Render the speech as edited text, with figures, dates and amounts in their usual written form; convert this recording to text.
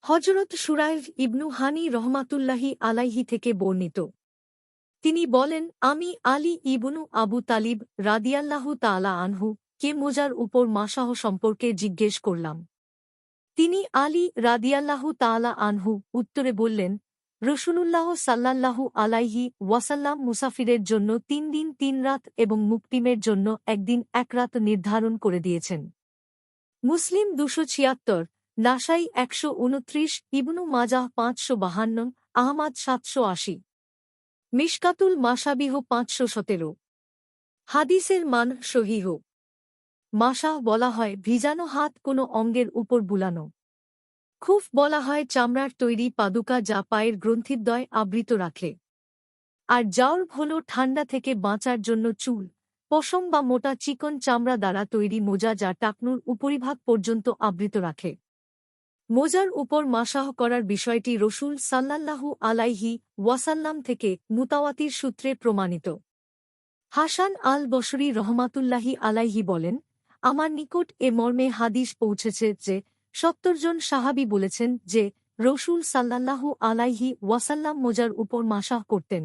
হযরত শুরাইহ ইবনু হানি রহমাতুল্লাহি আলাইহি থেকে বর্ণিত। তিনি বলেন, আমি আলী ইবনু আবু তালিব রাদিয়াল্লাহু তাআলা আনহু কে মোজার উপর মাসাহ সম্পর্কে জিজ্ঞেস করলাম। তিনি আলী রাদিয়াল্লাহু তাআলা আনহু উত্তরে বললেন, রাসূলুল্লাহ সাল্লাল্লাহু আলাইহি ওয়াসাল্লাম মুসাফিরের জন্য ৩ দিন ৩ রাত এবং মুকতিমের জন্য ১ দিন ১ রাত নির্ধারণ করে দিয়েছেন। মুসলিম ২৭৬, নাসাই ১২৯, ইবনু মাজাহ ৫৫২, আহমাদ ৭৮০। মিশকাতুল মাসাবিহ ৫১৭। হাদিসের মান সহিহ। মাসাহ বলা হয় ভিজানো হাত কোনো অঙ্গের উপর বুলানো। খুফ বলা হয় চামড়ার তৈরি পাদুকা যা পায়ের গ্রন্থিদ্বয় আবৃত রাখে। আর জাওরব হল ঠান্ডা থেকে বাঁচার জন্য চুল, পশম বা মোটা চিকন চামড়া দ্বারা তৈরি মোজা যা টাকনুর উপরিভাগ পর্যন্ত আবৃত রাখে। মোজার উপর মাসাহ করার বিষয়টি রসূল সাল্লাল্লাহু আলাইহি ওয়াসাল্লাম থেকে মুতাওয়াতির সূত্রে প্রমাণিত। হাসান আল বসরি রহমাতুল্লাহি আলাইহি বলেন, আমার নিকট এ মর্মে হাদিস পৌঁছেছে যে ৭০ জন সাহাবী বলেছেন যে রসূল সাল্লাল্লাহু আলাইহি ওয়াসাল্লাম মোজার উপর মাসাহ করতেন।